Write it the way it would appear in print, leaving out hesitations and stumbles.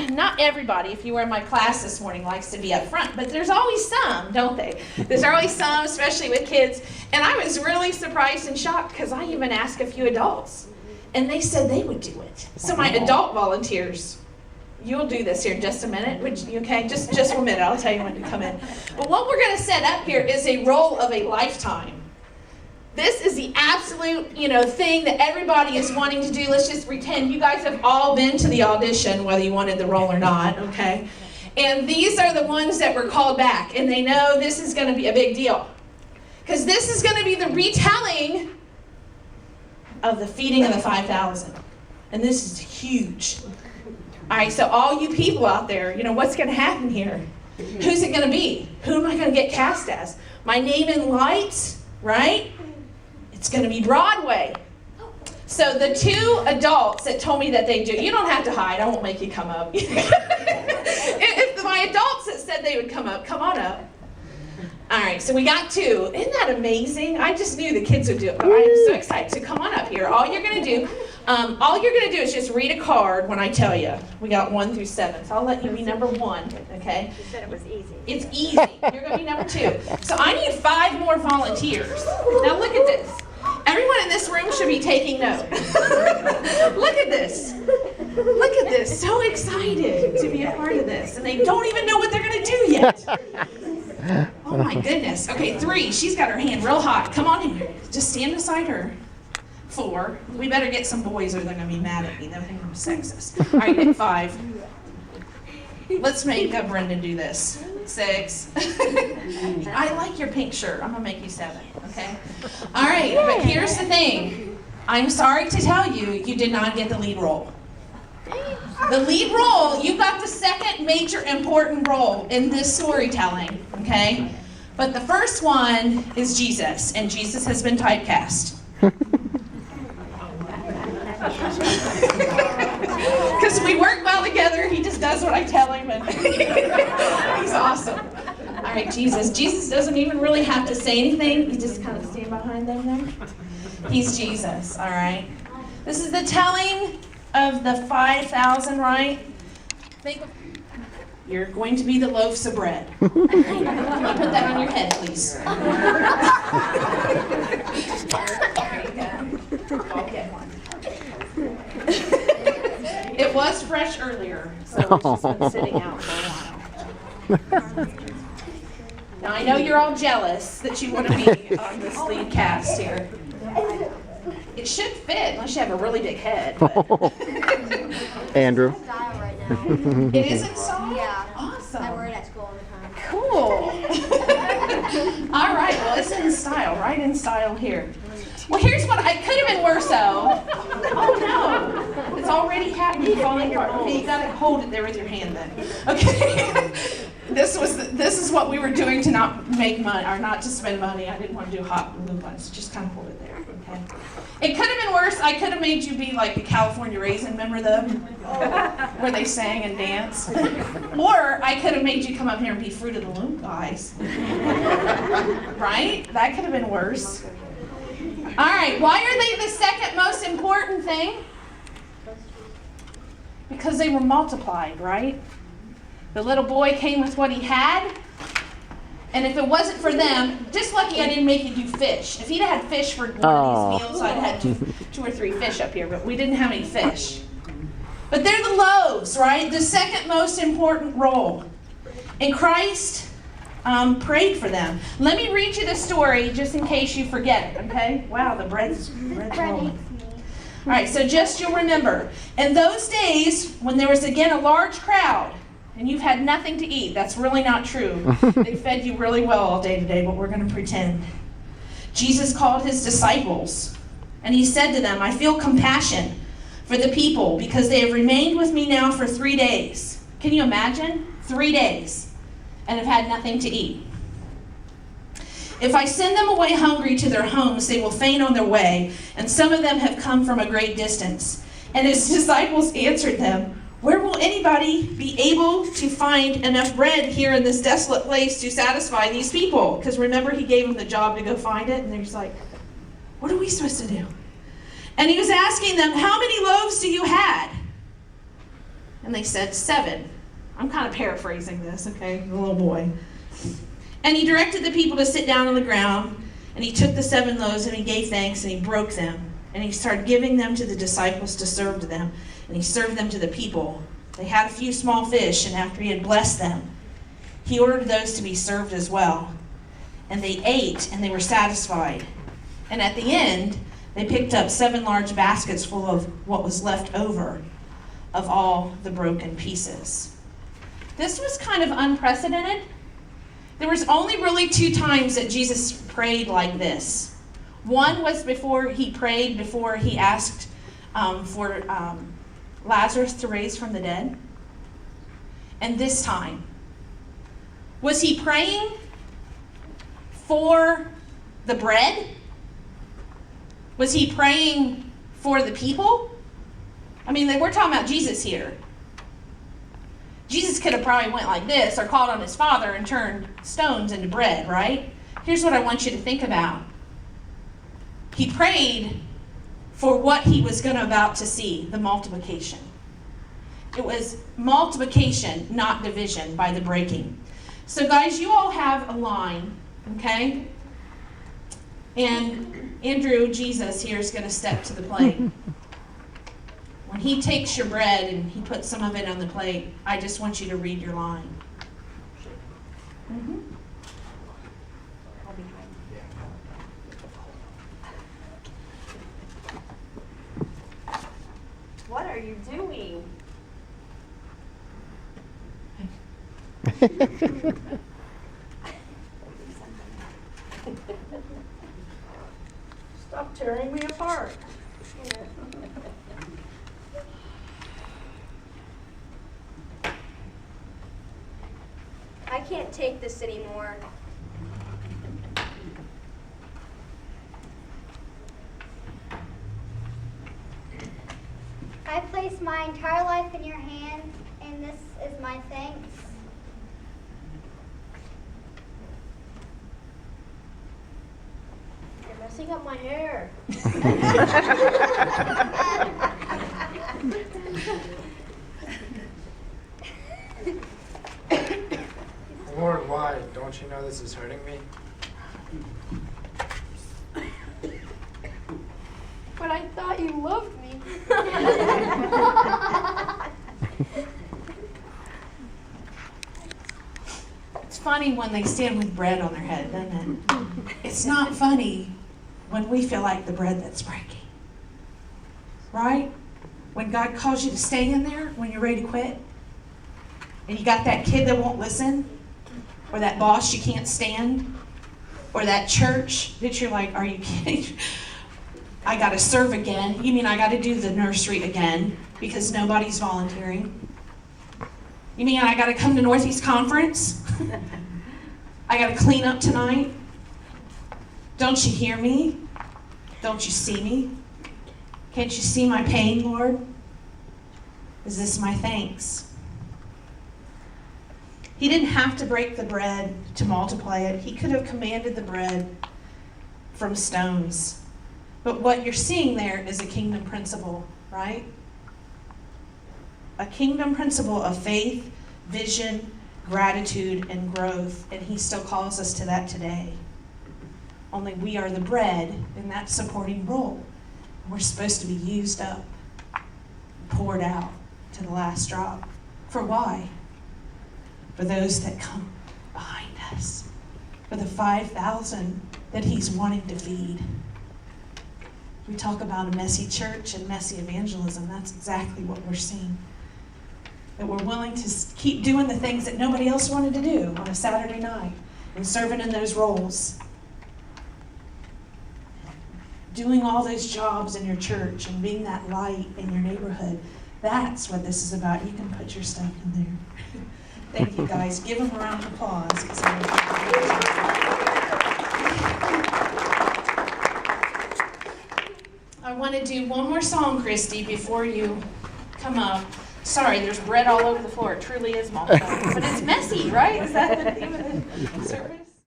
not everybody, if you were in my class this morning, likes to be up front, but there's always some, don't they? There's always some, especially with kids. And I was really surprised and shocked because I even asked a few adults, and they said they would do it. So my adult volunteers, you'll do this here in just a minute. Would you, okay? Just 1 minute. I'll tell you when to come in. But what we're going to set up here is a role of a lifetime. This is the absolute, thing that everybody is wanting to do. Let's just pretend you guys have all been to the audition, whether you wanted the role or not, okay? And these are the ones that were called back, and they know this is going to be a big deal. Because this is going to be the retelling of the feeding of the 5,000. And this is huge. All right, so all you people out there, what's going to happen here? Who's it going to be? Who am I going to get cast as? My name in lights, right? It's going to be Broadway. So the two adults that told me that they do, you don't have to hide. I won't make you come up. If my adults that said they would come on up. All right, so we got two. Isn't that amazing? I just knew the kids would do it, but I am so excited. So come on up here. All you're going to do is just read a card when I tell you. We got 1 through 7, so I'll let you be number 1, okay? You said it was easy. It's easy. You're going to be number 2. So I need 5 more volunteers. Now look at this. Everyone in this room should be taking notes. Look at this. Look at this. So excited to be a part of this. And they don't even know what they're going to do yet. Oh my goodness. Okay, 3. She's got her hand real hot. Come on in here. Just stand beside her. 4. We better get some boys or they're going to be mad at me. They'll think I'm sexist. All right, get 5. Let's make Brendan do this. 6. I like your pink shirt. I'm going to make you 7, okay? All right, but here's the thing. I'm sorry to tell you, you did not get the lead role. The lead role, you got the second major important role in this storytelling, okay? But the first one is Jesus, and Jesus has been typecast. Because we work well together, he just does what I tell him, and he's awesome. All right, Jesus. Jesus doesn't even really have to say anything. He just kind of stand behind them there. He's Jesus, all right? This is the telling of the 5,000, right? Think of, you're going to be the loaves of bread. Put that on your head, please. There you go. I'll get one. It was fresh earlier, so it's just been sitting out for a while. Now I know you're all jealous that you want to be on this lead cast here. It should fit, unless you have a really big head. But. Andrew. Style right now. It is in style? Yeah. Awesome. I wear it at school all the time. Cool. All right, well, it's in style, right in style here. Well, here's what, it could have been worse though. Oh no, it's already happening, falling apart. Okay, you gotta hold it there with your hand then. Okay. This is what we were doing to not make money, or not to spend money. I didn't want to do hot glue guns, just kind of hold it there, okay? It could have been worse. I could have made you be like the California Raisin, remember them? Where they sang and danced. Or I could have made you come up here and be Fruit of the Loom guys. Right? That could have been worse. All right, why are they the second most important thing? Because they were multiplied, right? The little boy came with what he had, and if it wasn't for them, just lucky I didn't make you do fish. If he'd had fish for one of these meals, I'd had two or 3 fish up here, but we didn't have any fish. But they're the loaves, right? The second most important role. And Christ prayed for them. Let me read you the story just in case you forget it, okay? Wow, the bread's rolling. All right, so just you'll remember. In those days, when there was again a large crowd, and you've had nothing to eat, that's really not true. They fed you really well all day today, but we're going to pretend. Jesus called his disciples, and he said to them, I feel compassion for the people because they have remained with me now for 3 days. Can you imagine? 3 days, and have had nothing to eat. If I send them away hungry to their homes, they will faint on their way, and some of them have come from a great distance. And his disciples answered them, where will anybody be able to find enough bread here in this desolate place to satisfy these people? Because remember, he gave them the job to go find it, and they're just like, what are we supposed to do? And he was asking them, how many loaves do you have? And they said, 7. I'm kind of paraphrasing this, okay? The little boy. And he directed the people to sit down on the ground, and he took the 7 loaves, and he gave thanks, and he broke them. And he started giving them to the disciples to serve to them, and he served them to the people. They had a few small fish, and after he had blessed them, he ordered those to be served as well. And they ate, and they were satisfied. And at the end, they picked up 7 large baskets full of what was left over of all the broken pieces. This was kind of unprecedented. There was only really 2 times that Jesus prayed like this. One was before he asked for Lazarus to raise from the dead. And this time, was he praying for the bread? Was he praying for the people? I mean, we're talking about Jesus here. Jesus could have probably went like this or called on his Father and turned stones into bread, right? Here's what I want you to think about. He prayed for what he was about to see, the multiplication. It was multiplication, not division, by the breaking. So guys, you all have a line, okay? And Andrew, Jesus here, is going to step to the plate. When he takes your bread and he puts some of it on the plate, I just want you to read your line. Mm-hmm. What are you doing? Stop tearing me apart. I can't take this anymore. I place my entire life in your hands, and this is my thanks. You're messing up my hair. Lord, why? Don't you know this is hurting me? But I thought you loved me. It's funny when they stand with bread on their head, isn't it? It's not funny when we feel like the bread that's breaking. Right? When God calls you to stay in there, when you're ready to quit, and you got that kid that won't listen, or that boss you can't stand, or that church that you're like, are you kidding? I got to serve again. You mean I got to do the nursery again because nobody's volunteering? You mean I got to come to Northeast Conference? I got to clean up tonight? Don't you hear me? Don't you see me? Can't you see my pain, Lord? Is this my thanks? He didn't have to break the bread to multiply it. He could have commanded the bread from stones. But what you're seeing there is a kingdom principle, right? A kingdom principle of faith, vision, gratitude, and growth. And he still calls us to that today. Only we are the bread in that supporting role. We're supposed to be used up, poured out to the last drop. For why? For those that come behind us. For the 5,000 that he's wanting to feed. We talk about a messy church and messy evangelism. That's exactly what we're seeing. That we're willing to keep doing the things that nobody else wanted to do on a Saturday night and serving in those roles. Doing all those jobs in your church and being that light in your neighborhood. That's what this is about. You can put your stuff in there. Thank you, guys. Give them a round of applause. I want to do one more song, Christy, before you come up. Sorry, there's bread all over the floor. It truly is multiplying. But it's messy, right? Is that the theme of the service?